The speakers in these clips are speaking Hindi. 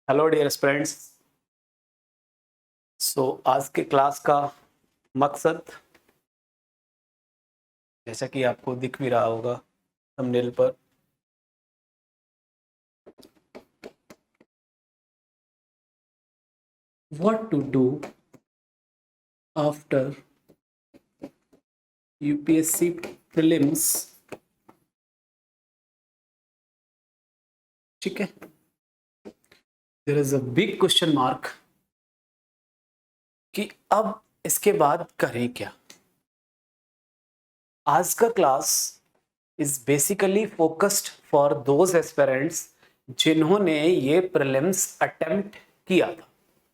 Hello dear friends. आज के क्लास का मकसद, जैसा कि आपको दिख भी रहा होगा थंबनेल पर, what to do after UPSC prelims. ठीक है, there is a big question mark कि अब इसके बाद करें क्या। आज का class is basically focused for those aspirants जिन्होंने ये प्रीलिम्स अटेम्प्ट किया था।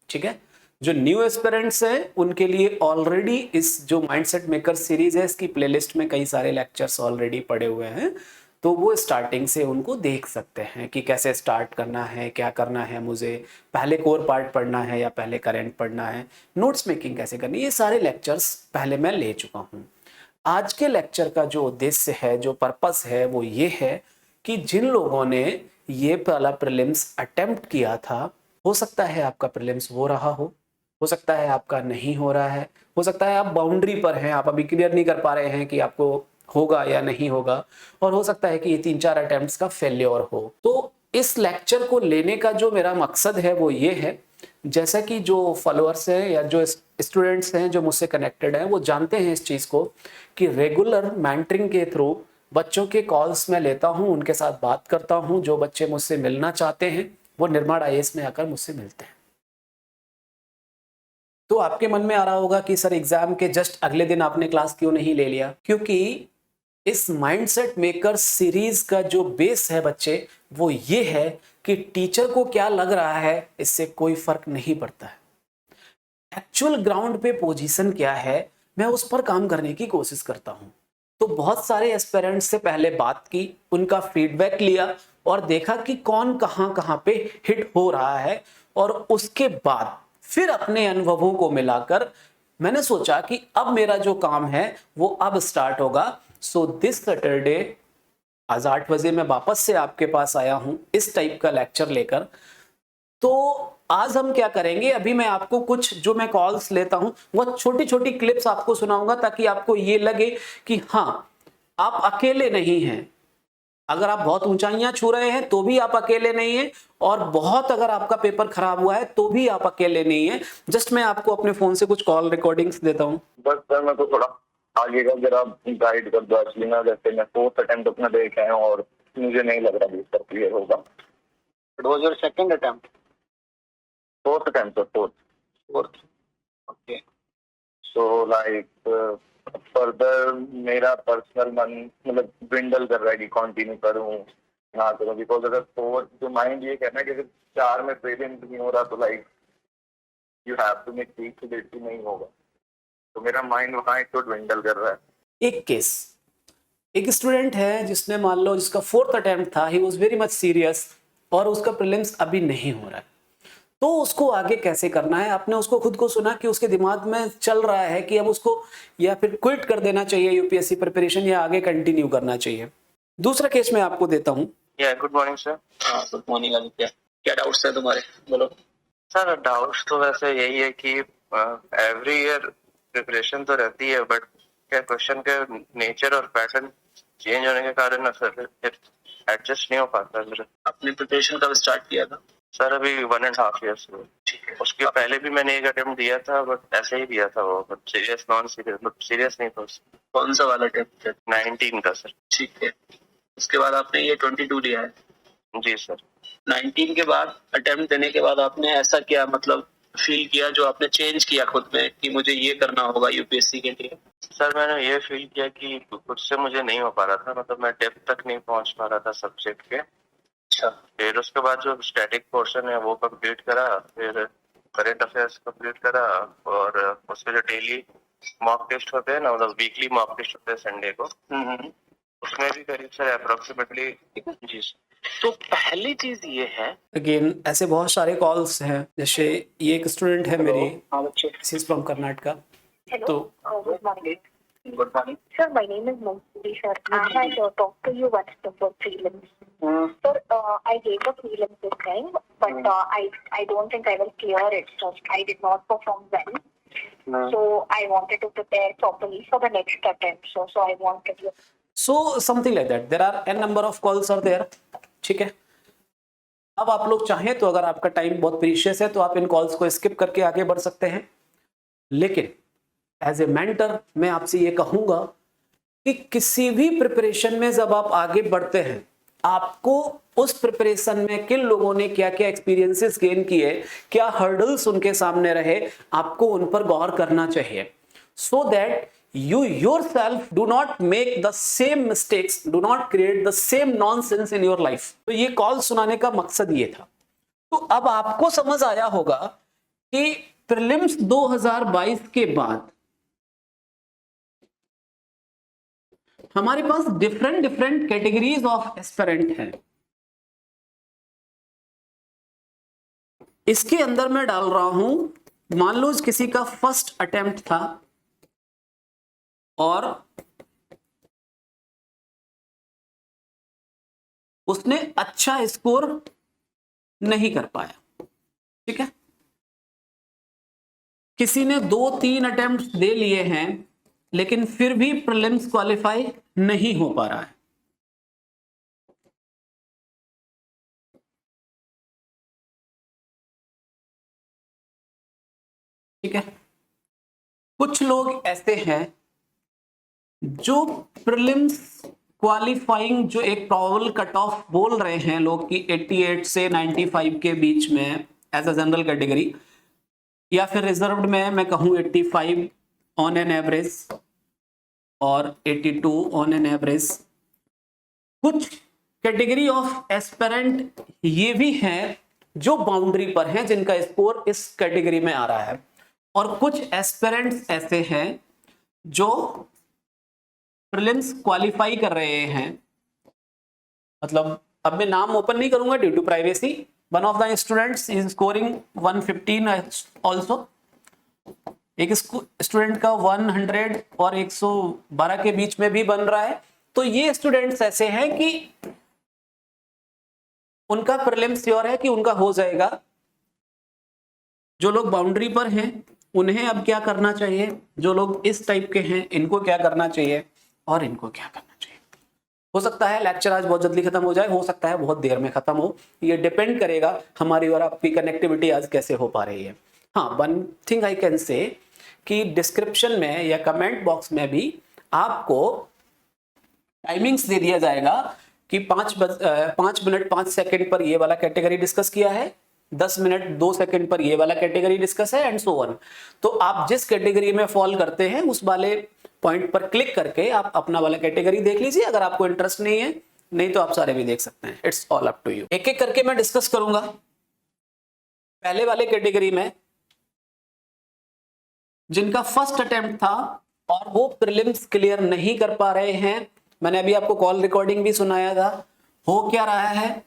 ठीक है, जो न्यू एस्पिरेंट्स हैं उनके लिए ऑलरेडी इस जो माइंडसेट मेकर सीरीज है इसकी प्लेलिस्ट में कई सारे लेक्चर्स ऑलरेडी पड़े हुए हैं, तो वो स्टार्टिंग से उनको देख सकते हैं कि कैसे स्टार्ट करना है, क्या करना है, मुझे पहले कोर पार्ट पढ़ना है या पहले करेंट पढ़ना है, नोट्स मेकिंग कैसे करनी है, ये सारे लेक्चर्स पहले मैं ले चुका हूँ। आज के लेक्चर का जो उद्देश्य है, जो पर्पस है, वो ये है कि जिन लोगों ने ये पहला प्रीलिम्स अटेम्प्ट किया था, हो सकता है आपका प्रीलिम्स हो रहा हो सकता है आपका नहीं हो रहा है, हो सकता है आप बाउंड्री पर हैं, आप अभी क्लियर नहीं कर पा रहे हैं कि आपको होगा या नहीं होगा, और हो सकता है कि ये 3-4 अटेम्प्ट्स का फेल्योर हो। तो इस लेक्चर को लेने का जो मेरा मकसद है वो ये है, जैसा कि जो फॉलोअर्स हैं या जो स्टूडेंट्स हैं जो मुझसे कनेक्टेड हैं वो जानते हैं इस चीज़ को कि रेगुलर मेंटरिंग के थ्रू बच्चों के कॉल्स मैं लेता हूं, उनके साथ बात करता हूं। जो बच्चे मुझसे मिलना चाहते हैं वो निर्माण आईएएस में आकर मुझसे मिलते हैं। तो आपके मन में आ रहा होगा कि सर एग्जाम के जस्ट अगले दिन आपने क्लास क्यों नहीं ले लिया? क्योंकि इस माइंडसेट मेकर सीरीज का जो बेस है बच्चे, वो ये है कि टीचर को क्या लग रहा है इससे कोई फर्क नहीं पड़ता है। एक्चुअल ग्राउंड पे पोजीशन क्या है, मैं उस पर काम करने की कोशिश करता हूं। तो बहुत सारे एस्पिरेंट्स से पहले बात की, उनका फीडबैक लिया और देखा कि कौन कहां कहां पे हिट हो रहा है, और उसके बाद फिर अपने अनुभवों को मिलाकर मैंने सोचा कि अब मेरा जो काम है वो अब स्टार्ट होगा। सो दिस सैटरडे आज 8 बजे मैं वापस से आपके पास आया हूं इस टाइप का लेक्चर लेकर। तो आज हम क्या करेंगे, अभी मैं आपको कुछ जो मैं कॉल्स लेता हूं वो छोटी छोटी क्लिप्स आपको सुनाऊंगा, ताकि आपको ये लगे कि हाँ, आप अकेले नहीं हैं। अगर आप बहुत ऊंचाइयां छू रहे हैं तो भी आप अकेले नहीं हैं, और बहुत अगर आपका पेपर खराब हुआ है तो भी आप अकेले नहीं हैं। जस्ट मैं आपको अपने फोन से कुछ कॉल रिकॉर्डिंग्स देता हूं। बस सर मेरे को थोड़ा आगे का जरा गाइड कर दो। एक्चुअली ना, जैसे मैं फोर्थ अटेम्प्ट अपना देखे हैं और मुझे नहीं लग रहा सर क्लियर होगा। It was your second attempt? Fourth attempt sir, Fourth. Okay. So like further मेरा पर्सनल मन मतलब dwindle कर रहा है कि कंटिन्यू करूं ना करूं, बिकॉज अगर फोर्थ जो माइंड ये कहना है कि अगर 4 में प्रीलिम्स नहीं हो रहा तो like you have to make peak नहीं होगा, तो मेरा माइंड वहां एक तो dwindle कर रहा है। एक केस, एक स्टूडेंट है जिसने मान लो जिसका फोर्थ अटेम्प्ट था, he was very much serious, और उसका प्रीलिम्स अभी नहीं हो रहा है। तो उसको आगे कैसे करना है? आपने उसको खुद को सुना कि उसके दिमाग में चल रहा है कि अब उसको या फिर क्विट कर देना चाहिए यूपीएससी प्रिपरेशन, या आगे कंटिन्यू करना चाहिए। दूसरा केस मैं आपको देता हूँ। Good morning sir. Good morning Aditya. क्या डाउट्स है तुम्हारे, बोलो। सर डाउट्स तो वैसे यही है कि एवरी ईयर प्रिपरेशन तो रहती है, बट क्या क्वेश्चन के नेचर और पैटर्न चेंज होने के कारण ना सर एडजस्ट नहीं हो पाता मेरा। आपने प्रिपरेशन कब स्टार्ट किया था? सर अभी 1.5 ईयर्स हुए। ठीक है। उसके पहले भी मैंने एक अटेम्प्ट दिया था, बट ऐसे ही दिया था वो, but serious non serious, but serious नहीं था। कौन सा वाला अटेम्प्ट? 19 का सर। ठीक है। उसके बाद आपने ये 22 लिया है? जी सर। 19 के बाद अटेम्प्ट देने के बाद आपने ऐसा क्या मतलब फील किया जो आपने चेंज किया खुद में कि मुझे ये करना होगा यूपीएससी के लिए? सर मैंने ये फील किया कि खुद से मुझे नहीं हो पा रहा था, मतलब मैं डेप्थ तक नहीं पहुंच पा रहा था सब्जेक्ट के। अच्छा। फिर उसके बाद जो स्टैटिक पोर्शन है वो कंप्लीट करा, फिर करंट अफेयर्स कंप्लीट करा, और उसके जो डेली मॉक टेस्ट होते हैं ना, मतलब वीकली मॉक टेस्ट होते हैं संडे को, उसमें भी करीब सर अप्रोक्सीमेटली। जी सर। तो पहली चीज ये है, अगेन ऐसे बहुत सारे कॉल्स हैं, जैसे ये एक स्टूडेंट है मेरी, हाँ बच्चे, शी इज फ्रॉम कर्नाटका। तो good morning. Sir, my name is Mumsuri, sir. I had talked to you once before prelims. Sir, I gave a prelims this time, but I don't think I will clear it, sir. I did not perform well. So I wanted to prepare properly for the next attempt, so I wanted you. So something like that. There are n number of calls are there. ठीक है, अब आप लोग चाहें तो अगर आपका टाइम बहुत प्रीशियस है तो आप इन कॉल्स को स्किप करके आगे बढ़ सकते हैं, लेकिन एज ए मेंटर मैं आपसे ये कहूंगा कि किसी भी प्रिपरेशन में जब आप आगे बढ़ते हैं, आपको उस प्रिपरेशन में किन लोगों ने क्या क्या एक्सपीरियंसेस गेन किए, क्या हर्डल्स उनके सामने रहे, आपको उन पर गौर करना चाहिए, so that you yourself do not make the same mistakes, do not create the same nonsense in your life. तो ये कॉल सुनाने का मकसद ये था। तो अब आपको समझ आया होगा कि प्रीलिम्स 2022 के बाद हमारे पास डिफरेंट कैटेगरीज ऑफ एस्पिरेंट हैं। इसके अंदर मैं डाल रहा हूं, मान लो किसी का फर्स्ट अटेम्प्ट था और उसने अच्छा स्कोर नहीं कर पाया, ठीक है। किसी ने 2-3 अटेम्प्ट दे लिए हैं लेकिन फिर भी प्रीलिम्स क्वालिफाई नहीं हो पा रहा है। ठीक है, कुछ लोग ऐसे हैं जो प्रीलिम्स क्वालिफाइंग जो एक प्रोबेबल कट ऑफ बोल रहे हैं लोग कि 88 से 95 के बीच में एज अ जनरल कैटेगरी, या फिर रिजर्व्ड में मैं कहूं 85 ऑन एन एवरेज और 82 ऑन एन एवरेज। कुछ कैटेगरी ऑफ एस्पिरेंट ये भी हैं जो बाउंड्री पर हैं, जिनका स्कोर इस कैटेगरी में आ रहा है, और कुछ एस्पिरेंट्स ऐसे हैं जो प्रीलिम्स क्वालिफाई कर रहे हैं। मतलब अब मैं नाम ओपन नहीं करूंगा due to privacy. One of the students is scoring 115 also. एक स्टूडेंट का 100 और 112 के बीच में भी बन रहा है। तो ये स्टूडेंट्स ऐसे हैं कि उनका प्रीलिम्स श्योर है कि उनका हो जाएगा। जो लोग बाउंड्री पर हैं उन्हें अब क्या करना चाहिए, जो लोग इस टाइप के हैं इनको क्या करना चाहिए और इनको क्या करना चाहिए। हो सकता है लेक्चर आज बहुत जल्दी खत्म हो जाए, हो सकता है बहुत देर में खत्म हो, ये डिपेंड करेगा हमारी और आपकी कनेक्टिविटी आज कैसे हो पा रही है। हाँ, वन थिंग आई कैन से कि डिस्क्रिप्शन में या कमेंट बॉक्स में भी आपको टाइमिंग्स दे दिया जाएगा कि 5 मिनट 5 सेकंड पर ये वाला कैटेगरी डिस्कस किया है, 10 मिनट 2 सेकंड पर ये वाला कैटेगरी डिस्कस है, एंड सो ऑन। तो आप जिस कैटेगरी में फॉल करते हैं उस वाले पॉइंट पर क्लिक करके आप अपना वाला कैटेगरी देख लीजिए। अगर आपको इंटरेस्ट नहीं है, नहीं तो आप सारे भी देख सकते हैं। It's all up to you. एक एक करके मैं डिस्कस करूंगा। पहले वाले कैटेगरी में जिनका फर्स्ट अटेम्प्ट था और वो प्रीलिम्स क्लियर नहीं कर पा रहे हैं, मैंने अभी आपको कॉल रिकॉर्डिंग भी सुनाया था। हो क्या रहा है,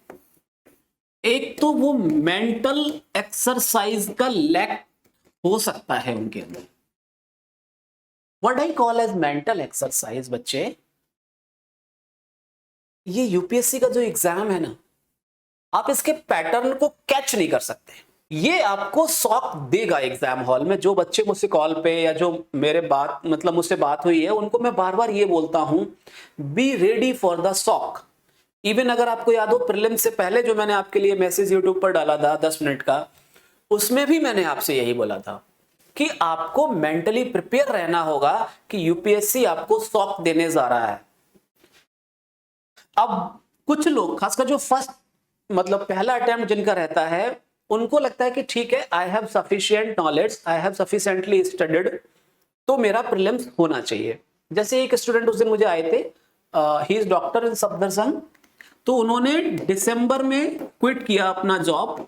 एक तो वो मेंटल एक्सरसाइज का लैक हो सकता है उनके अंदर। What I call as mental exercise, बच्चे, ये यूपीएससी का जो एग्जाम है ना, आप इसके पैटर्न को कैच नहीं कर सकते। ये आपको शॉक देगा एग्जाम हॉल में। जो बच्चे मुझसे कॉल पे या जो मुझसे बात हुई है, उनको मैं बार बार ये बोलता हूं, be ready for the shock. Even अगर आपको याद हो, प्रीलिम से पहले जो मैंने आपके लिए मैसेज यूट्यूब पर डाला था 10 मिनट का, उसमें भी मैंने आपसे यही बोला था कि आपको मेंटली प्रिपेयर रहना होगा कि यूपीएससी आपको शॉक देने जा रहा है। अब कुछ लोग, खासकर जो फर्स्ट पहला अटेम्प्ट जिनका रहता है, उनको लगता है कि ठीक है, I have sufficient knowledge, I have sufficiently studied, तो मेरा प्रीलिम्स होना चाहिए। जैसे एक स्टूडेंट उस दिन मुझे आए थे, ही इज डॉक्टर इन सफदरजंग, तो उन्होंने दिसंबर में क्विट किया अपना जॉब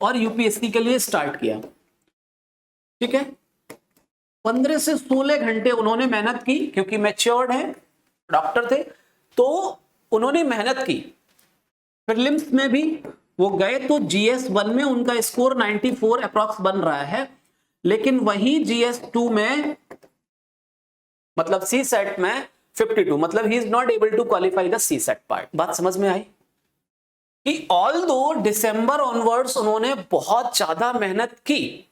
और यूपीएससी के लिए स्टार्ट किया। ठीक है, 15 से 16 घंटे उन्होंने मेहनत की, क्योंकि मैच्योर्ड है, डॉक्टर थे, तो उन्होंने मेहनत की। प्रीलिम्स में भी वो गए तो GS1 में उनका स्कोर 94 अप्रॉक्स बन रहा है, लेकिन वही GS2 में मतलब सी सेट में 52, मतलब he is not able to qualify the C set part. बात समझ में आई कि ऑल दो दिसंबर ऑनवर्ड्स उन्होंने बहुत ज्यादा मेहनत की,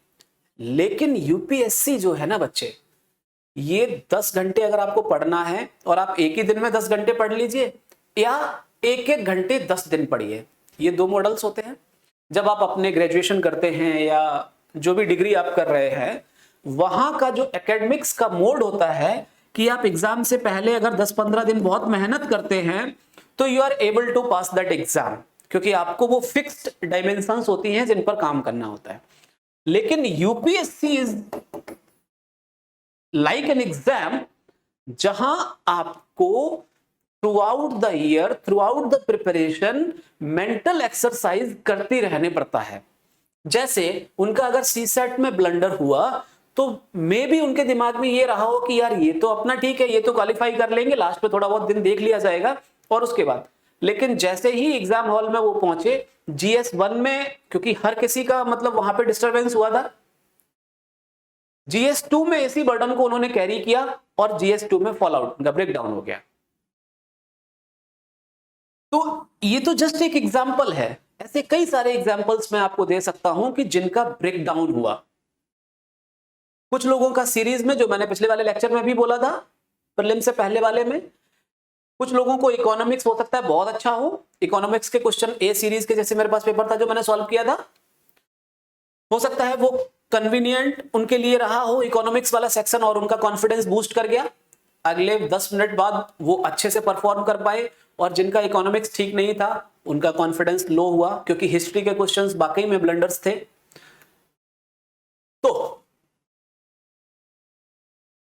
लेकिन यूपीएससी जो है ना बच्चे, ये 10 घंटे अगर आपको पढ़ना है और आप एक ही दिन में 10 घंटे पढ़ लीजिए, या एक एक घंटे 10 दिन पढ़िए, ये दो मॉडल्स होते हैं। जब आप अपने ग्रेजुएशन करते हैं या जो भी डिग्री आप कर रहे हैं, वहां का जो एकेडमिक्स का मोड होता है कि आप एग्जाम से पहले अगर 10-15 दिन बहुत मेहनत करते हैं तो you are able to pass that exam, क्योंकि आपको वो फिक्स्ड डायमेंशंस होती हैं जिन पर काम करना होता है। लेकिन UPSC is like an exam जहां आपको through out the year, through out the preparation mental exercise करती रहने पड़ता है। जैसे उनका अगर सी सेट में ब्लंडर हुआ तो मे भी उनके दिमाग में ये रहा हो कि यार ये तो अपना ठीक है, ये तो क्वालिफाई कर लेंगे, लास्ट में थोड़ा बहुत दिन देख लिया जाएगा और उसके बाद। लेकिन जैसे ही एग्जाम हॉल में वो पहुंचे, जीएस 1 में, क्योंकि हर किसी का मतलब वहां पे डिस्टरबेंस हुआ था, जीएस 2 में इसी बर्डन को उन्होंने कैरी किया और जीएस 2 में फॉल आउट, उनका ब्रेक डाउन हो गया। तो ये तो जस्ट एक एग्जाम्पल है, ऐसे कई सारे एग्जाम्पल्स मैं आपको दे सकता हूं कि जिनका ब्रेक डाउन हुआ। कुछ लोगों का सीरीज में, जो मैंने पिछले वाले लेक्चर में भी बोला था, प्रीलिम से पहले वाले में, कुछ लोगों को इकोनॉमिक्स हो सकता है बहुत अच्छा हो, इकोनॉमिक्स के क्वेश्चन ए सीरीज के जैसे मेरे पास पेपर था जो मैंने सॉल्व किया था, हो सकता है वो कन्वीनियंट उनके लिए रहा हो इकोनॉमिक्स वाला सेक्शन और उनका कॉन्फिडेंस बूस्ट कर गया, अगले 10 मिनट बाद वो अच्छे से परफॉर्म कर पाए। और जिनका इकोनॉमिक्स ठीक नहीं था उनका कॉन्फिडेंस लो हुआ, क्योंकि हिस्ट्री के क्वेश्चंस वाकई में ब्लंडर्स थे। तो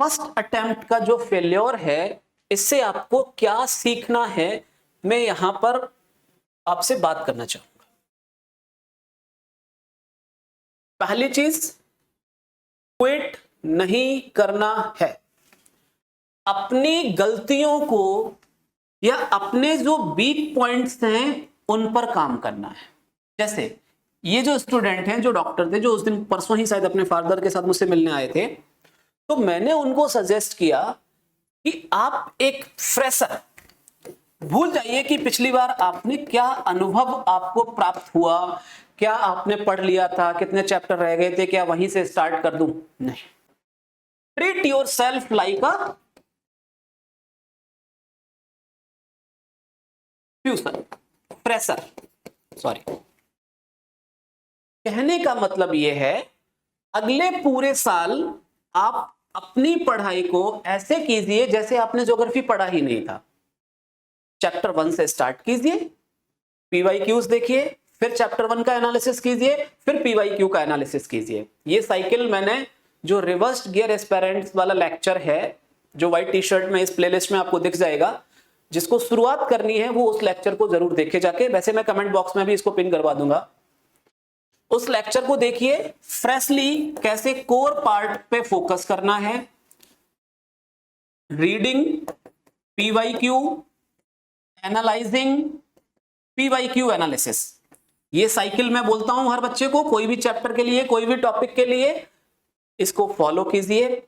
फर्स्ट अटेम्प्ट का जो फेल्योर है, इससे आपको क्या सीखना है, मैं यहां पर आपसे बात करना चाहूंगा। पहली चीज, क्विट नहीं करना है। अपनी गलतियों को या अपने जो वीक पॉइंट्स हैं उन पर काम करना है। जैसे ये जो स्टूडेंट हैं, जो डॉक्टर थे, जो उस दिन परसों ही शायद अपने फादर के साथ मुझसे मिलने आए थे, तो मैंने उनको सजेस्ट किया कि आप एक फ्रेशर, भूल जाइए कि पिछली बार आपने क्या अनुभव आपको प्राप्त हुआ, क्या आपने पढ़ लिया था, कितने चैप्टर रह गए थे, क्या वहीं से स्टार्ट कर दूं, नहीं। Treat your self like a fresher, sorry. कहने का मतलब यह है, अगले पूरे साल आप अपनी पढ़ाई को ऐसे कीजिए जैसे आपने ज्योग्राफी पढ़ा ही नहीं था। चैप्टर 1 से स्टार्ट कीजिए, पीवाईक्यूज देखिए, फिर चैप्टर 1 का एनालिसिस कीजिए, फिर पीवाईक्यू का एनालिसिस कीजिए। ये साइकिल मैंने जो रिवर्स्ड गियर एस्पिरेंट्स वाला लेक्चर है, जो व्हाइट टी शर्ट में इस प्लेलिस्ट में आपको दिख जाएगा, जिसको शुरुआत करनी है वो उस लेक्चर को जरूर देखे जाके, वैसे मैं कमेंट बॉक्स में भी इसको पिन करवा दूंगा। उस लेक्चर को देखिए, फ्रेशली कैसे कोर पार्ट पे फोकस करना है, reading, PYQ, analysing, PYQ analysis. ये साइकिल मैं बोलता हूं हर बच्चे को, कोई भी चैप्टर के लिए, कोई भी टॉपिक के लिए, इसको फॉलो कीजिए।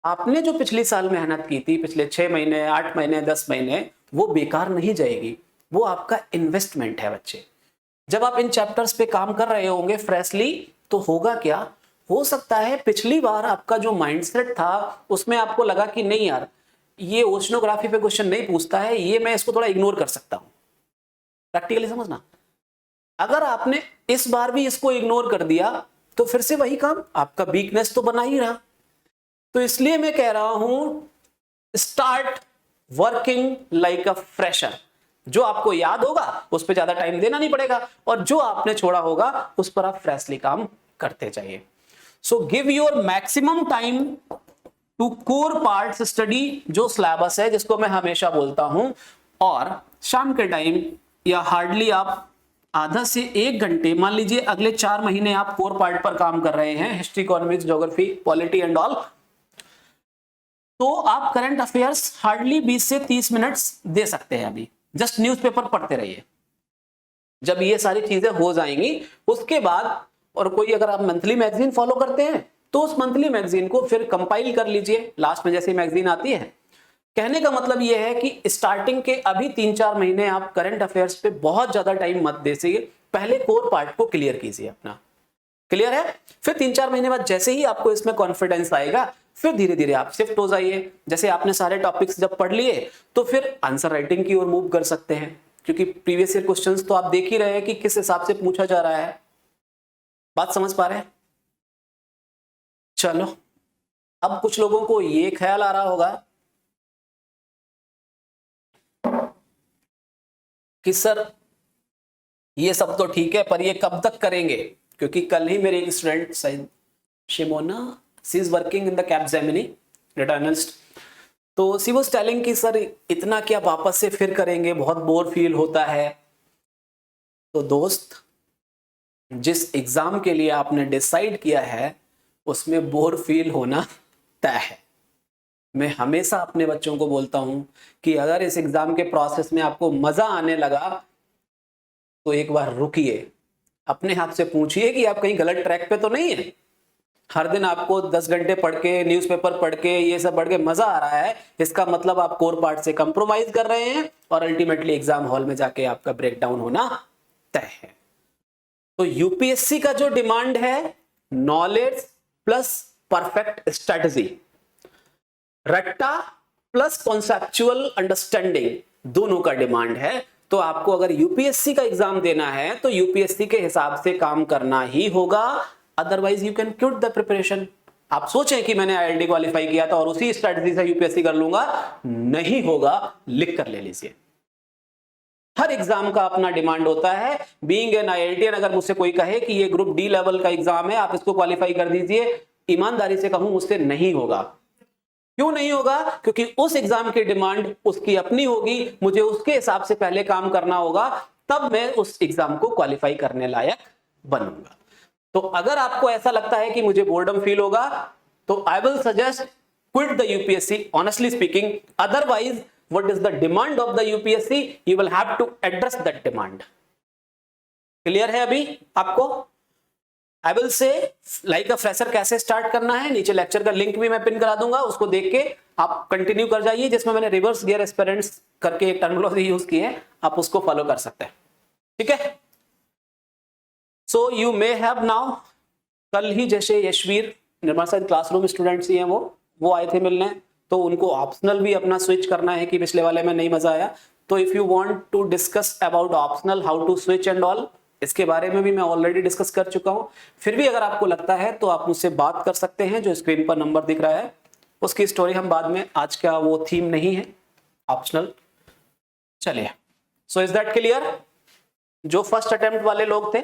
आपने जो पिछले साल मेहनत की थी, पिछले 6 महीने, 8 महीने, 10 महीने, वो बेकार नहीं जाएगी, वो आपका इन्वेस्टमेंट है बच्चे। जब आप इन चैप्टर्स पे काम कर रहे होंगे फ्रेशली, तो होगा क्या, हो सकता है पिछली बार आपका जो माइंडसेट था उसमें आपको लगा कि नहीं यार, ये ओशनोग्राफी पे क्वेश्चन नहीं पूछता है, ये मैं इसको थोड़ा इग्नोर कर सकता हूं। प्रैक्टिकली समझना, अगर आपने इस बार भी इसको इग्नोर कर दिया तो फिर से वही काम, आपका वीकनेस तो बना ही रहा। तो इसलिए मैं कह रहा हूं, start working like a fresher. जो आपको याद होगा उस पर ज्यादा टाइम देना नहीं पड़ेगा, और जो आपने छोड़ा होगा उस पर आप फ्रेशली काम करते जाइए। So give your maximum time to core parts study, जो सिलेबस है, जिसको मैं हमेशा बोलता हूं। और शाम के टाइम या हार्डली आप आधा से 1 घंटे, मान लीजिए अगले 4 महीने आप कोर पार्ट पर काम कर रहे हैं, history, economics, geography, polity and all, तो आप करंट अफेयर्स हार्डली 20 से 30 मिनट्स दे सकते हैं। अभी जस्ट न्यूज़पेपर पढ़ते रहिए। जब ये सारी चीजें हो जाएंगी उसके बाद, और कोई अगर आप मंथली मैगजीन फॉलो करते हैं तो उस मंथली मैगजीन को फिर कंपाइल कर लीजिए, लास्ट में जैसे मैगजीन आती है। कहने का मतलब यह है कि स्टार्टिंग के अभी 3-4 महीने आप करंट अफेयर्स पे बहुत ज्यादा टाइम मत दीजिए, पहले कोर पार्ट को क्लियर कीजिए अपना। क्लियर है? फिर 3-4 महीने बाद जैसे ही आपको इसमें कॉन्फिडेंस आएगा, फिर धीरे धीरे आप शिफ्ट हो जाइए। जैसे आपने सारे टॉपिक्स जब पढ़ लिए तो फिर आंसर राइटिंग की ओर मूव कर सकते हैं, क्योंकि प्रीवियस ईयर क्वेश्चंस तो आप देख ही रहे हैं कि किस हिसाब से पूछा जा रहा है। बात समझ पा रहे हैं? चलो, अब कुछ लोगों को ये ख्याल आ रहा होगा कि सर ये सब तो ठीक है, पर ये कब तक करेंगे? क्योंकि कल ही मेरे एक student Simona, she is working in the Capgemini data analyst, तो शी वाज टेलिंग कि सर इतना क्या वापस से फिर करेंगे, बहुत बोर फील होता है। तो दोस्त, जिस एग्जाम के लिए आपने डिसाइड किया है उसमें बोर फील होना तय है। मैं हमेशा अपने बच्चों को बोलता हूं कि अगर इस एग्जाम के प्रोसेस में आपको मजा आने लगा तो एक बार रुकिए, अपने आप से पूछिए कि आप कहीं गलत ट्रैक पे तो नहीं है। हर दिन आपको 10 घंटे पढ़ के, न्यूज़पेपर पढ़ के, ये सब पढ़ के मजा आ रहा है, इसका मतलब आप कोर पार्ट से कंप्रोमाइज कर रहे हैं और अल्टीमेटली एग्जाम हॉल में जाके आपका ब्रेकडाउन होना तय है। तो यूपीएससी का जो डिमांड है, नॉलेज प्लस परफेक्ट स्ट्रेटजी, रट्टा प्लस कॉन्सेप्चुअल अंडरस्टैंडिंग, दोनों का डिमांड है। तो आपको अगर यूपीएससी का एग्जाम देना है तो यूपीएससी के हिसाब से काम करना ही होगा, otherwise you can quit the preparation. आप सोचें कि मैंने आईआईटी क्वालिफाई किया था और उसी स्ट्रेटजी से यूपीएससी कर लूंगा, नहीं होगा, लिख कर ले लीजिए। हर एग्जाम का अपना डिमांड होता है। बीइंग एन आईआईटीएन, अगर मुझसे कोई कहे कि ये ग्रुप डी लेवल का एग्जाम है, आप इसको क्वालिफाई कर दीजिए, ईमानदारी से कहूं मुझसे नहीं होगा। क्यों नहीं होगा? क्योंकि उस एग्जाम की डिमांड उसकी अपनी होगी, मुझे उसके हिसाब से पहले काम करना होगा, तब मैं उस एग्जाम को क्वालिफाई करने लायक बनूंगा। तो अगर आपको ऐसा लगता है कि मुझे बोर्डम फील होगा, तो I will suggest quit the UPSC, honestly speaking. Otherwise what is the demand of the UPSC, you will have to address that demand. Clear है अभी आपको? I will say like a fresher कैसे स्टार्ट करना है, नीचे लेक्चर का लिंक भी मैं पिन करा दूंगा, उसको देख के आप कंटिन्यू कर जाइए, जिसमें मैंने रिवर्स गियर एस्पिरेंट्स करके एक टर्मिनोलॉजी यूज की है, आप उसको फॉलो कर सकते हैं। ठीक है? So you may have now, कल ही जैसे यशवीर निर्मल साइड क्लासरूम स्टूडेंट्स ही हैं, वो आए थे मिलने, तो उनको ऑप्शनल भी अपना स्विच करना है कि पिछले वाले में नहीं मजा आया। तो if you want to discuss about optional, how to switch and all, इसके बारे में भी मैं ऑलरेडी डिस्कस कर चुका हूं। फिर भी अगर आपको लगता है तो आप मुझसे बात कर सकते हैं, जो स्क्रीन पर नंबर दिख रहा है, उसकी स्टोरी हम बाद में, आज का वो थीम नहीं है ऑप्शनल। चलिए, सो इज दैट क्लियर? जो फर्स्ट अटेम्प्ट वाले लोग थे,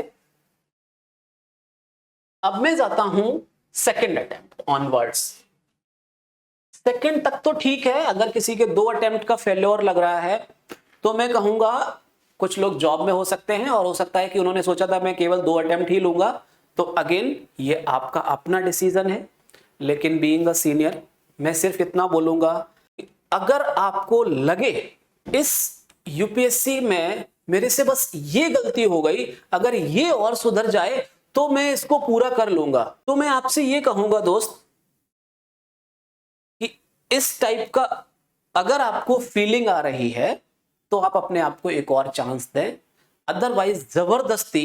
अब मैं जाता हूं सेकंड अटेम्प्ट ऑनवर्ड्स। सेकंड तक तो ठीक है, अगर किसी के 2 अटेम्प्ट का फेल्योर लग रहा है तो मैं कहूंगा कुछ लोग जॉब में हो सकते हैं, और हो सकता है कि उन्होंने सोचा था मैं केवल 2 अटेम्प्ट ही लूंगा, तो अगेन ये आपका अपना डिसीजन है। लेकिन बीइंग अ सीनियर, मैं सिर्फ इतना बोलूंगा, अगर आपको लगे इस यूपीएससी में मेरे से बस ये गलती हो गई, अगर ये और सुधर जाए तो मैं इसको पूरा कर लूंगा, तो मैं आपसे ये कहूंगा दोस्त कि इस टाइप का अगर आपको फीलिंग आ रही है तो आप अपने आप को एक और चांस दें। अदरवाइज जबरदस्ती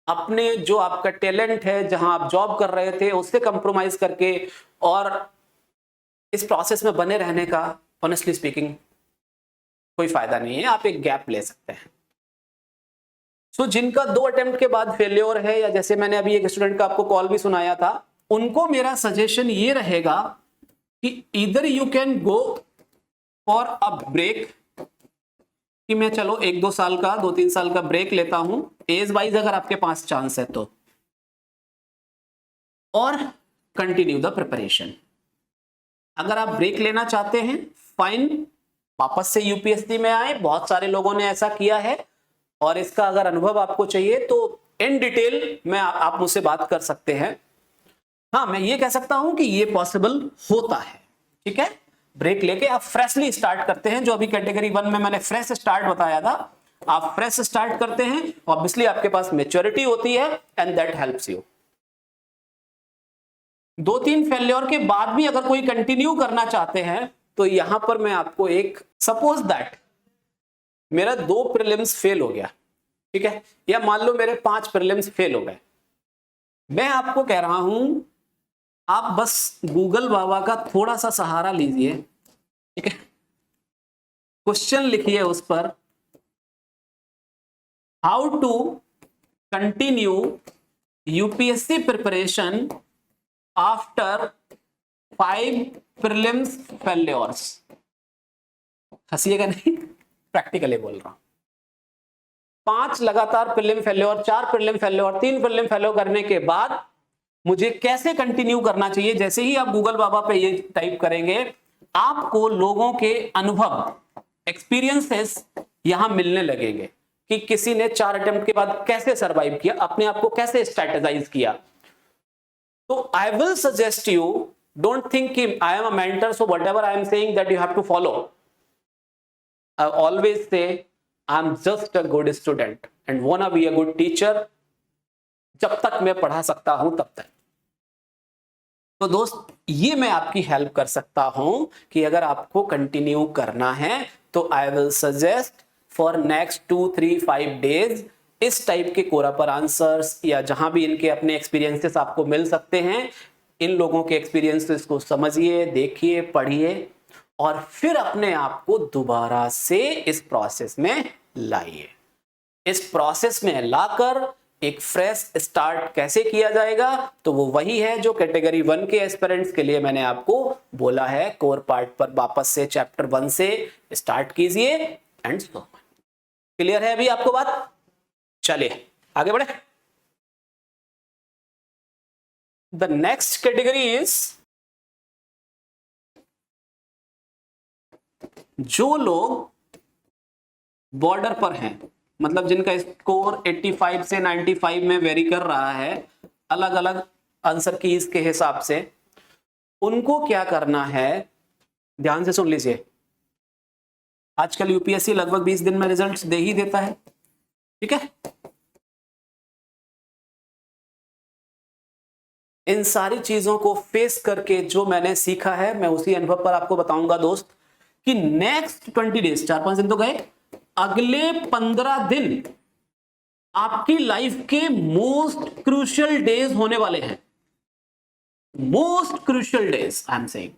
अपने जो आपका टैलेंट है, जहां आप जॉब कर रहे थे, उससे कंप्रोमाइज करके और इस प्रोसेस में बने रहने का ऑनेस्टली स्पीकिंग कोई फायदा नहीं है। आप एक गैप ले सकते हैं। सो जिनका 2 अटेम्प्ट के बाद फेल्योर है, या जैसे मैंने अभी एक स्टूडेंट का आपको कॉल भी सुनाया था, उनको मेरा सजेशन ये रहेगा कि इधर you can go for a break, कि मैं चलो 1-2 साल का, 2-3 साल का ब्रेक लेता हूं, एज वाइज अगर आपके पास चांस है तो, और कंटिन्यू द प्रिपरेशन। अगर आप ब्रेक लेना चाहते हैं, फाइन, वापस से यूपीएससी में आए, बहुत सारे लोगों ने ऐसा किया है, और इसका अगर अनुभव आपको चाहिए तो इन डिटेल में आप मुझसे बात कर सकते हैं। हाँ, मैं ये कह सकता हूं कि ये पॉसिबल होता है। ठीक है? ब्रेक लेके आप फ्रेशली स्टार्ट करते हैं, जो अभी कैटेगरी 1 में मैंने फ्रेश स्टार्ट बताया था, आप फ्रेश स्टार्ट करते हैं, ऑब्वियसली आपके पास मैच्योरिटी होती है, and that helps you. 2-3 failure के बाद भी अगर कोई कंटिन्यू करना चाहते हैं तो यहां पर मैं आपको एक, सपोज दैट मेरा 2 प्रीलिम्स फेल हो गया, ठीक है, या मान लो मेरे 5 प्रीलिम्स फेल हो गए, मैं आपको कह रहा हूं आप बस गूगल बाबा का थोड़ा सा सहारा लीजिए, ठीक है, क्वेश्चन लिखिए उस पर, how to continue UPSC preparation after 5 prelims failures. हंसिएगा नहीं, प्रैक्टिकली बोल रहा हूं। 5 लगातार prelim failure, 4 prelim failure, 3 prelim failure करने के बाद मुझे कैसे कंटिन्यू करना चाहिए। जैसे ही आप गूगल बाबा पे ये टाइप करेंगे, आपको लोगों के अनुभव, एक्सपीरियंसेस यहां मिलने लगेंगे कि किसी ने 4 अटेम्प्ट के बाद कैसे सरवाइव किया, अपने आप को कैसे स्ट्रेटेजाइज किया। तो I will suggest you, don't think कि I am a mentor, so whatever I am saying that you have to follow. I always say I am just a good student and want be a good teacher, जब तक मैं पढ़ा सकता हूं तब तक। तो दोस्त, ये मैं आपकी हेल्प कर सकता हूं कि अगर आपको कंटिन्यू करना है तो I will suggest for next 2-3-5 days इस टाइप के कोरा पर आंसर्स, या जहां भी इनके अपने एक्सपीरियंसेस आपको मिल सकते हैं, इन लोगों के एक्सपीरियंसेस को समझिए, देखिए, पढ़िए और फिर अपने आप को दोबारा से इस प्रोसेस में लाइए। इस प्रोसेस में लाकर एक फ्रेश स्टार्ट कैसे किया जाएगा, तो वो वही है जो कैटेगरी 1 के एस्पिरेंट्स के लिए मैंने आपको बोला है। कोर पार्ट पर वापस से चैप्टर 1 से स्टार्ट कीजिए एंड सो ऑन। क्लियर है अभी आपको बात? चलिए आगे बढ़े। द नेक्स्ट कैटेगरी इज जो लोग बॉर्डर पर हैं, मतलब जिनका स्कोर 85 से 95 में वेरी कर रहा है अलग अलग आंसर कीज के हिसाब से, उनको क्या करना है, ध्यान से सुन लीजिए। आजकल यूपीएससी लगभग 20 दिन में रिजल्ट्स दे ही देता है, ठीक है। इन सारी चीजों को फेस करके जो मैंने सीखा है, मैं उसी अनुभव पर आपको बताऊंगा दोस्त, कि नेक्स्ट 20 डेज, 4-5 दिन तो गए, अगले 15 दिन आपकी लाइफ के मोस्ट क्रूशियल डेज होने वाले हैं। Most crucial days I am saying.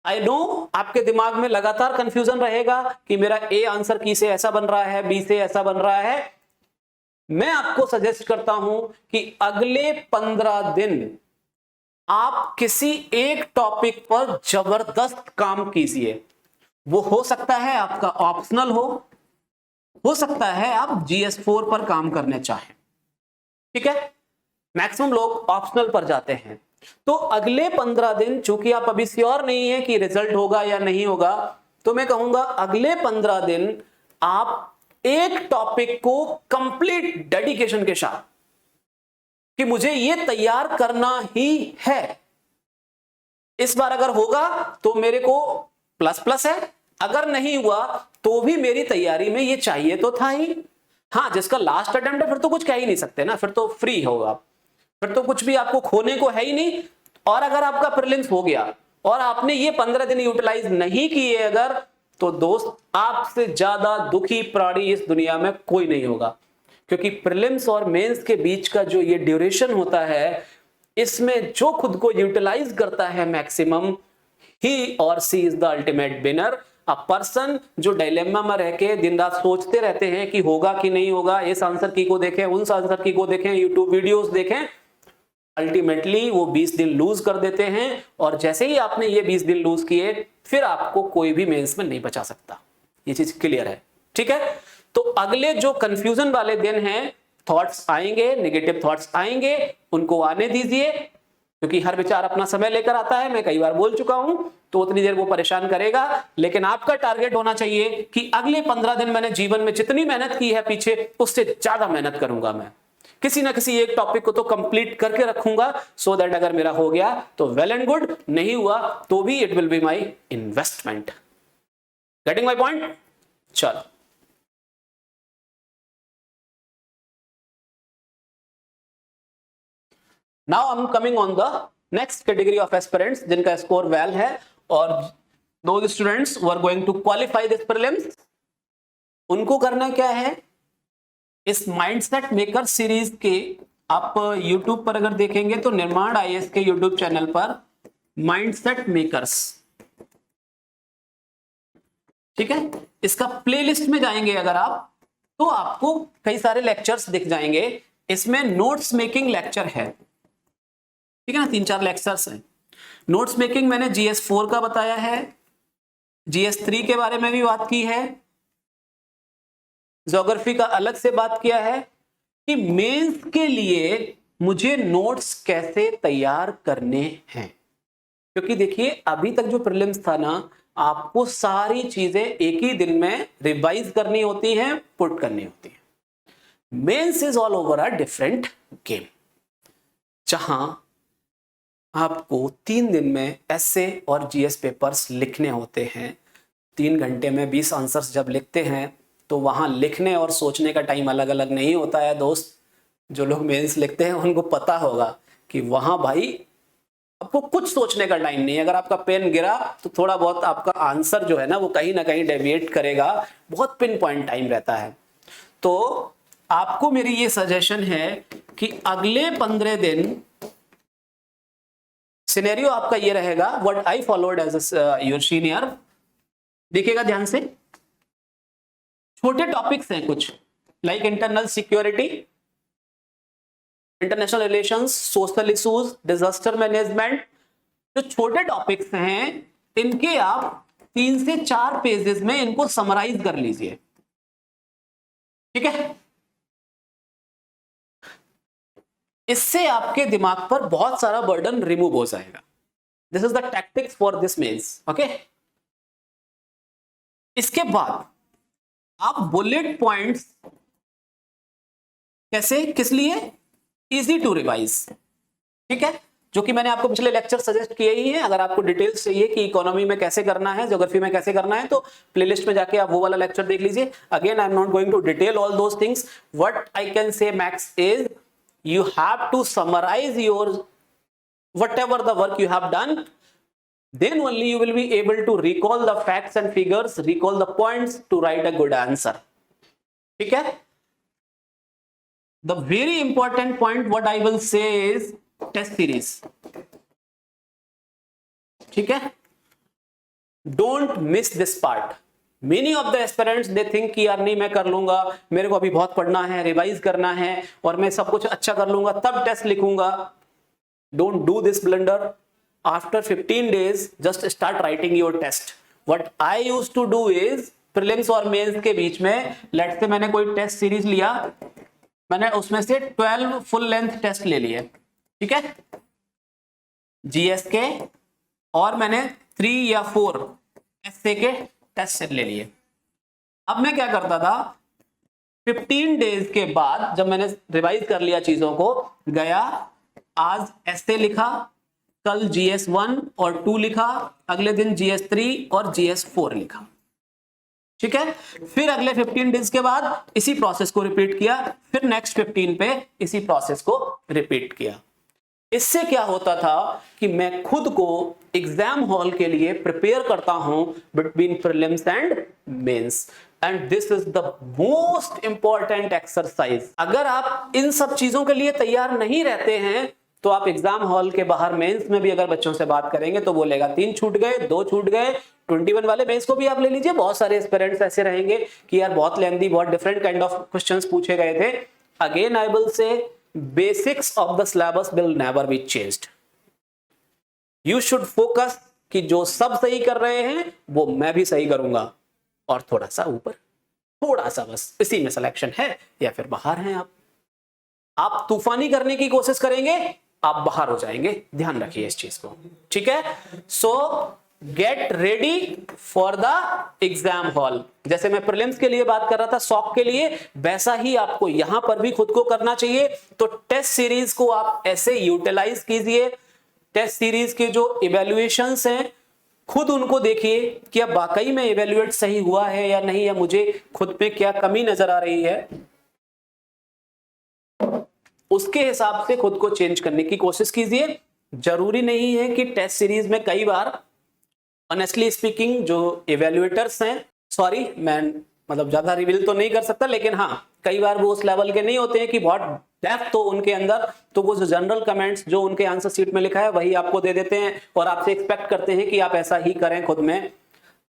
I know आपके दिमाग में लगातार कंफ्यूजन रहेगा कि मेरा ए आंसर की से ऐसा बन रहा है, बी से ऐसा बन रहा है। मैं आपको सजेस्ट करता हूं कि अगले 15 दिन आप किसी एक टॉपिक पर जबरदस्त काम कीजिए। वो हो सकता है आपका ऑप्शनल हो सकता है आप GS4 पर काम करने चाहें, ठीक है। मैक्सिमम लोग ऑप्शनल पर जाते हैं। तो अगले 15 दिन, चूंकि आप अभी श्योर नहीं है कि रिजल्ट होगा या नहीं होगा, तो मैं कहूंगा अगले 15 दिन आप एक टॉपिक को कंप्लीट डेडिकेशन के साथ, कि मुझे यह तैयार करना ही है, इस बार अगर होगा तो मेरे को प्लस प्लस है, अगर नहीं हुआ तो भी मेरी तैयारी में ये चाहिए तो था ही। हाँ, जिसका लास्ट अटेम्प्ट है फिर तो कुछ कह ही नहीं सकते ना, फिर तो फ्री होगा, फिर तो कुछ भी आपको खोने को है ही नहीं। और अगर आपका प्रीलिम्स हो गया और आपने ये 15 दिन यूटिलाइज नहीं किए अगर, तो दोस्त आपसे ज्यादा दुखी प्राणी इस दुनिया में कोई नहीं होगा। क्योंकि प्रीलिम्स और मेंस के बीच का जो ये ड्यूरेशन होता है, इसमें जो खुद को यूटिलाइज करता है मैक्सिमम, ही और C is the ultimate winner. A person जो डायलेमा में रह के दिन रात सोचते रहते हैं कि होगा कि नहीं होगा, इस आंसर की को देखें, उस आंसर की को देखें, यूट्यूब वीडियोस देखें, अल्टीमेटली वो 20 दिन लूज कर देते हैं। और जैसे ही आपने ये 20 दिन लूज किए, फिर आपको कोई भी मेंस में नहीं बचा सकता। ये चीज क्लियर है, ठीक है। तो अगले जो कंफ्यूजन वाले दिन हैं, थॉट्स आएंगे, नेगेटिव थॉट्स आएंगे, उनको आने दीजिए, क्योंकि हर विचार अपना समय लेकर आता है, मैं कई बार बोल चुका हूं। तो उतनी देर वो परेशान करेगा, लेकिन आपका टारगेट होना चाहिए कि अगले 15 दिन मैंने जीवन में जितनी मेहनत की है पीछे, उससे ज्यादा मेहनत करूंगा। मैं किसी ना किसी एक टॉपिक को तो कंप्लीट करके रखूंगा, सो दैट अगर मेरा हो गया तो वेल एंड गुड, नहीं हुआ तो भी it will be my investment. Getting my point? चलो, now I am coming on the next category of aspirants जिनका स्कोर वेल है और those students who are going to qualify this prelims, उनको करना क्या है, इस माइंडसेट मेकर सीरीज के आप YouTube पर अगर देखेंगे तो निर्माण IAS के YouTube चैनल पर माइंडसेट मेकर्स, ठीक है, इसका प्लेलिस्ट में जाएंगे अगर आप तो आपको कई सारे लेक्चर्स दिख जाएंगे। इसमें नोट्स मेकिंग लेक्चर है, ठीक है ना, 3-4 लेक्चर्स हैं। नोट्स मेकिंग मैंने GS4 का बताया है, GS3 के बारे में भी बात की है, ज्योग्राफी का अलग से बात किया है कि मेंस के लिए मुझे नोट्स कैसे तैयार करने हैं, क्योंकि देखिए अभी तक जो प्रीलिम्स था ना, आपको सारी चीजें एक ही दिन में रिवाइज करनी होती हैं, पुट करनी होती हैं। Mains is all over a different game, जहां आपको 3 दिन में एसए और जीएस पेपर्स लिखने होते हैं। 3 घंटे में 20 आंसर्स जब लिखते हैं तो वहां लिखने और सोचने का टाइम अलग अलग नहीं होता है दोस्त। जो लोग मेंस लिखते हैं उनको पता होगा कि वहां भाई आपको कुछ सोचने का टाइम नहीं है। अगर आपका पेन गिरा तो थोड़ा बहुत आपका आंसर जो है ना वो कहीं ना कहीं डेविएट करेगा, बहुत पिन पॉइंट टाइम रहता है। तो आपको मेरी ये सजेशन है कि अगले 15 दिन सिनेरियो आपका ये रहेगा, what I followed as your senior. देखिएगा ध्यान से, छोटे टॉपिक्स हैं कुछ, like internal security, international relations, social issues, disaster management. जो छोटे टॉपिक्स हैं इनके आप 3 से 4 पेजेस में इनको समराइज कर लीजिए, ठीक है। इससे आपके दिमाग पर बहुत सारा बर्डन रिमूव हो जाएगा। This is the tactics for this mains, okay. इसके बाद आप बुलेट पॉइंट्स कैसे, किस लिए, इजी टू रिवाइज, ठीक है, जो कि मैंने आपको पिछले लेक्चर सजेस्ट किए ही हैं। अगर आपको डिटेल्स चाहिए कि इकोनॉमी में कैसे करना है, ज्योग्राफी में कैसे करना है, तो प्लेलिस्ट में जाके आप वो वाला लेक्चर देख लीजिए। Again I am not going to detail all those things. What I can say max is you have to summarize your whatever the work you have done, then only you will be able to recall the facts and figures, recall the points to write a good answer, ठीक है। The very important point what I will say is test series, ठीक है। Don't miss this part. Many of the aspirants they think कि यार नहीं मैं कर लूंगा, मेरे को अभी बहुत पढ़ना है, रिवाइज करना है और मैं सब कुछ अच्छा कर लूंगा तब टेस्ट लिखूंगा। Don't do this blunder. After 15 days just start writing your test. What I used to do is prelims और मेंस के बीच में लेट्स से मैंने कोई टेस्ट सीरीज लिया, मैंने उसमें से 12 फुल लेंथ टेस्ट ले लिए, ठीक है, जीएस के, और मैंने 3 या 4 एसए के टेस्ट सेट ले लिए। अब मैं क्या करता था, 15 डेज के बाद जब मैंने रिवाइज कर लिया चीजों को, गया आज एसए लिखा, कल GS1 और 2 लिखा, अगले दिन GS3 और GS4 लिखा, ठीक है। फिर अगले 15 डेज के बाद इसी प्रोसेस को रिपीट किया, फिर नेक्स्ट 15 पे इसी प्रोसेस को रिपीट किया। इससे क्या होता था कि मैं खुद को एग्जाम हॉल के लिए प्रिपेयर करता हूं between prelims and mains, and this is the most important exercise. अगर आप इन सब चीजों के लिए तैयार नहीं रहते हैं तो आप एग्जाम हॉल के बाहर मेंस में भी अगर बच्चों से बात करेंगे तो बोलेगा 3 छूट गए, 2 छूट गए। 21 वाले मेंस को भी आप ले लीजिए, बहुत सारे एस्पिरेंट्स ऐसे रहेंगे कि यार बहुत लेंथी, बहुत डिफरेंट काइंड ऑफ क्वेश्चंस पूछे गए थे। अगेन आई विल से basics of the syllabus will never be changed. You should focus कि जो सब सही कर रहे हैं वो मैं भी सही करूंगा, और थोड़ा सा ऊपर, थोड़ा सा बस इसी में सिलेक्शन है या फिर बाहर हैं आप तूफानी करने की कोशिश करेंगे, आप बाहर हो जाएंगे। ध्यान रखिए इस चीज को, ठीक है। सो get ready for the exam hall. जैसे मैं प्रीलिम्स के लिए बात कर रहा था, शॉक के लिए, वैसा ही आपको यहां पर भी खुद को करना चाहिए। तो टेस्ट सीरीज को आप ऐसे यूटिलाइज कीजिए। टेस्ट सीरीज के जो इवैल्यूएशंस हैं खुद उनको देखिए कि अब वाकई में इवैल्यूएट सही हुआ है या नहीं, या मुझे खुद पे क्या कमी नजर आ रही है, उसके हिसाब से खुद को चेंज करने की कोशिश कीजिए। जरूरी नहीं है कि टेस्ट सीरीज में कई बार ऑनेस्टली स्पीकिंग जो इवेल्युएटर्स हैं, सॉरी मैं मतलब ज्यादा रिवील तो नहीं कर सकता, लेकिन हाँ कई बार वो उस लेवल के नहीं होते हैं कि बहुत डेप्थ तो उनके अंदर, तो वो जो जनरल कमेंट्स जो उनके आंसर शीट में लिखा है वही आपको दे देते हैं और आपसे एक्सपेक्ट करते हैं कि आप ऐसा ही करें खुद में।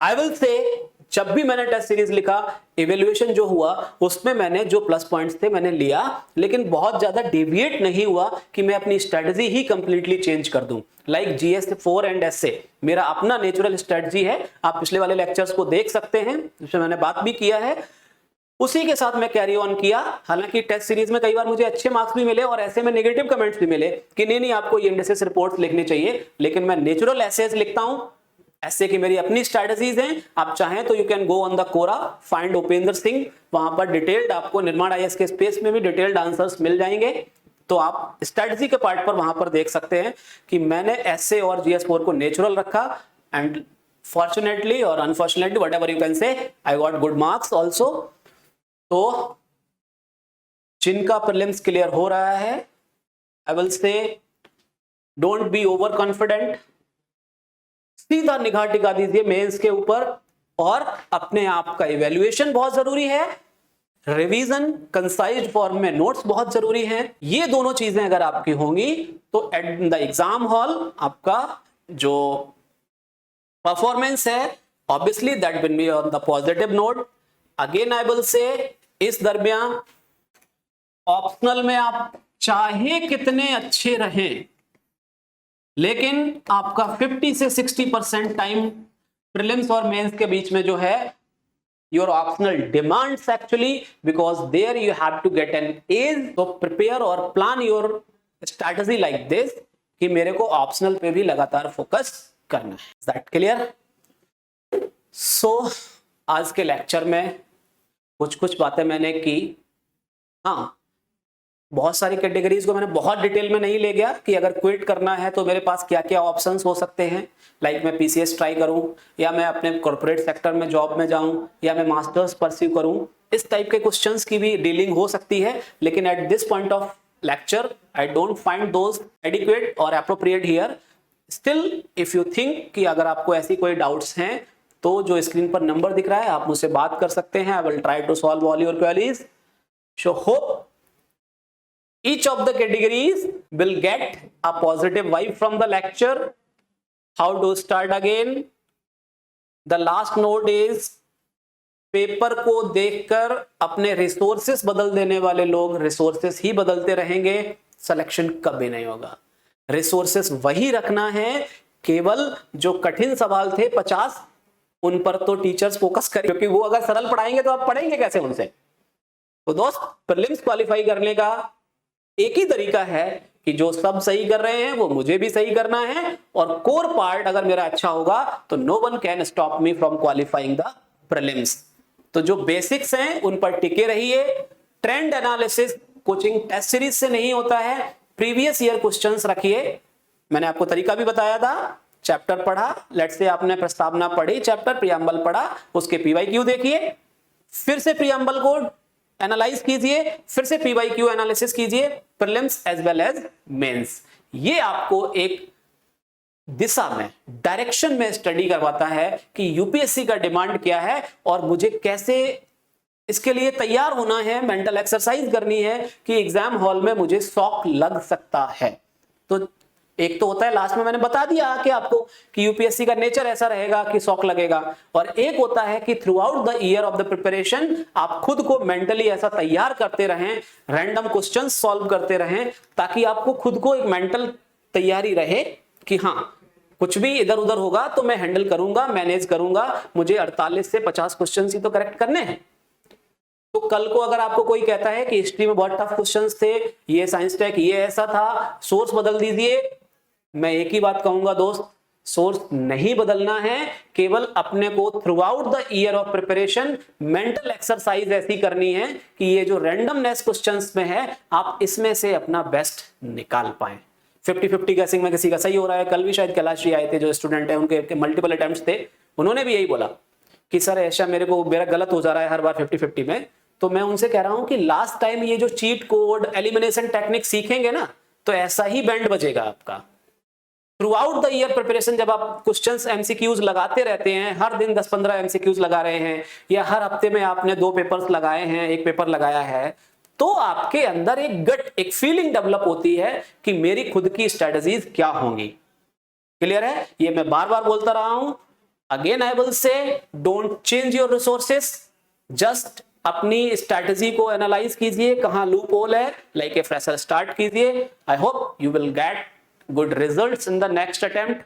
आई विल से जब भी मैंने टेस्ट सीरीज लिखा, इवेल्युएशन जो हुआ उसमें मैंने जो प्लस पॉइंट्स थे मैंने लिया, लेकिन बहुत ज्यादा डेविएट नहीं हुआ कि मैं अपनी स्ट्रेटजी ही कंप्लीटली चेंज कर दूं। लाइक GS4 एंड एसए मेरा अपना नेचुरल स्ट्रेटजी है, आप पिछले वाले लेक्चर्स को देख सकते हैं जिसमें मैंने बात भी किया है, उसी के साथ मैं कैरी ऑन किया। हालांकि टेस्ट सीरीज में कई बार मुझे अच्छे मार्क्स भी मिले और ऐसे में नेगेटिव कमेंट्स भी मिले कि नहीं आपको ये इंडेक्स रिपोर्ट्स लिखनी चाहिए, लेकिन मैं नेचुरल एसेज लिखता हूं। ऐसे की मेरी अपनी स्ट्रैटेजीज हैं, आप चाहें तो you can go on the Quora, find Upendra Singh, वहां पर डिटेल्ड आपको निर्माण IAS के स्पेस में भी डिटेल्ड आंसर्स मिल जाएंगे, तो आप स्ट्रैटेजी के पार्ट पर वहां पर देख सकते हैं कि मैंने एसए और GS4 को नेचुरल रखा एंड फॉर्चुनेटली और unfortunately what ever you can say I got good marks also. तो जिनका प्रीलिम्स क्लियर हो रहा है, आई विल से डोंट बी ओवर कॉन्फिडेंट, सीधा निगाह टिका दीजिए मेंस के ऊपर और अपने आप का इवैल्यूएशन बहुत जरूरी है, रिवीजन कंसाइज्ड फॉर्म में नोट्स बहुत जरूरी हैं। ये दोनों चीजें अगर आपकी होंगी तो एट द एग्जाम हॉल आपका जो परफॉर्मेंस है obviously that will be on the positive note. Again I will से इस दरमियान ऑप्शनल में आप चाहे कितने अच्छे रहें, लेकिन आपका 50 से 60% टाइम प्रीलिम्स और मेंस के बीच में जो है your optional demands actually, because there you have to get an edge, तो प्रिपेयर और plan your strategy like this कि मेरे को ऑप्शनल पे भी लगातार फोकस करना है। That clear? सो आज के लेक्चर में कुछ बातें मैंने की। हाँ, बहुत सारी कैटेगरीज को मैंने बहुत डिटेल में नहीं ले गया कि अगर क्विट करना है तो मेरे पास क्या क्या ऑप्शंस हो सकते हैं, लाइक मैं PCS ट्राई करूं या मैं अपने कॉर्पोरेट सेक्टर में जॉब में जाऊं या मैं मास्टर्स परस्यू करूं, इस टाइप के क्वेश्चंस की भी डीलिंग हो सकती है। लेकिन at this point of lecture I don't find those adequate और appropriate here. Still if you think कि अगर आपको ऐसी कोई डाउट्स हैं तो जो स्क्रीन पर नंबर दिख रहा है आप मुझसे बात कर सकते हैं। I will try to solve all your queries. So hope each of the categories will get a positive vibe from the lecture. How to start again? The last note is paper को देखकर अपने रिसोर्सेस बदल देने वाले लोग रिसोर्सेस ही बदलते रहेंगे, सिलेक्शन कभी नहीं होगा। रिसोर्सेस वही रखना है, केवल जो कठिन सवाल थे 50 उन पर तो टीचर्स फोकस करें, क्योंकि वो अगर सरल पढ़ाएंगे तो आप पढ़ेंगे कैसे उनसे। तो दोस्त, प्रीलिम्स क्वालिफाई करने का एक ही तरीका है कि जो सब सही कर रहे हैं वो मुझे भी सही करना है, और कोर पार्ट अगर मेरा अच्छा होगा तो no one can stop me from qualifying the prelims. तो जो बेसिक्स हैं उन पर टिके रहिए। Trend analysis coaching test series से नहीं होता है, प्रीवियस ईयर क्वेश्चंस रखिए। मैंने आपको तरीका भी बताया था, चैप्टर पढ़ा, लेट्स से आपने प्रस्तावना पढ़ी, चैप्टर प्रियम्बल पढ़ा, उसके PYQ देखिए, फिर से प्रियम्बल को एनालाइज कीजिए, फिर से PYQ एनालिसिस कीजिए, prelims as well as mains. ये आपको एक दिशा में, डायरेक्शन में स्टडी करवाता है कि यूपीएससी का डिमांड क्या है और मुझे कैसे इसके लिए तैयार होना है, मेंटल एक्सरसाइज करनी है कि एग्जाम हॉल में मुझे शॉक लग सकता है। तो एक तो होता है, लास्ट में मैंने बता दिया कि आपको कि यूपीएससी का नेचर ऐसा रहेगा कि शॉक लगेगा, और एक होता है कि through out the year of the preparation आप खुद को मेंटली ऐसा तैयार करते रहें, रैंडम क्वेश्चंस सॉल्व करते रहें, ताकि आपको खुद को एक मेंटल तैयारी रहे कि हाँ कुछ भी इधर उधर होगा तो मैं हैंडल करूंगा, मैनेज करूंगा, मुझे 48 से 50 क्वेश्चन ही तो करेक्ट करने हैं। तो कल को अगर आपको कोई कहता है कि हिस्ट्री में बहुत टफ क्वेश्चंस थे, ये साइंस टेक ये ऐसा था, सोर्स बदल दीजिए, मैं एक ही बात कहूंगा दोस्त, सोर्स नहीं बदलना है, केवल अपने को through out the year of preparation mental exercise ऐसी करनी है कि ये जो रैंडमनेस क्वेश्चंस में है आप इसमें से अपना बेस्ट निकाल पाए। 50-50 गैसिंग में किसी का सही हो रहा है। कल भी शायद कैलाश जी आए थे जो स्टूडेंट है, उनके मल्टीपल अटेम्प्ट्स थे, उन्होंने भी यही बोला कि सर ऐसा मेरा गलत हो जा रहा है हर बार 50-50 में, तो मैं उनसे कह रहा हूं कि लास्ट टाइम ये जो चीट कोड एलिमिनेशन टेक्निक सीखेंगे ना, तो ऐसा ही बैंड बजेगा आपका through out the year preparation. जब आप क्वेश्चंस एमसीक्यूज लगाते रहते हैं, हर दिन 10-15 एमसीक्यूज लगा रहे हैं, या हर हफ्ते में आपने 2 पेपर्स लगाए हैं, 1 पेपर लगाया है, तो आपके अंदर एक गट, एक फीलिंग डेवलप होती है कि मेरी खुद की स्ट्रेटजीज क्या होंगी। क्लियर है? ये मैं बार बार बोलता रहा हूं। अगेन आई विल से, don't change your resources, just अपनी स्ट्रैटेजी को एनालाइज कीजिए, कहां लूप होल है, लाइक ए फ्रेशर स्टार्ट कीजिए। I hope you will get good results in the next attempt.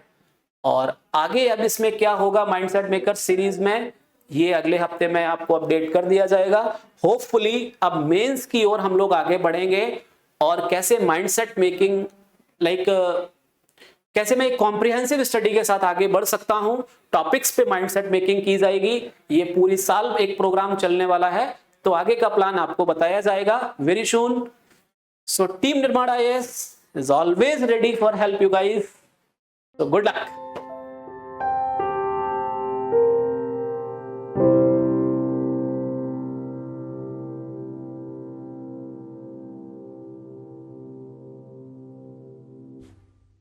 और आगे अब इसमें क्या होगा माइंडसेट मेकर सीरीज में, ये अगले हफ्ते में आपको अपडेट कर दिया जाएगा। होपफुली अब मेंस की ओर हम लोग आगे बढ़ेंगे, और कैसे माइंडसेट मेकिंग, लाइक कैसे मैं एक कॉम्प्रिहेंसिव स्टडी के साथ आगे बढ़ सकता हूं, टॉपिक्स पे माइंडसेट मेकिंग की जाएगी। ये पूरी साल एक प्रोग्राम चलने वाला है, तो आगे का प्लान आपको बताया जाएगा वेरी सून। सो टीम निर्माण IAS is always ready for help you guys. So good luck.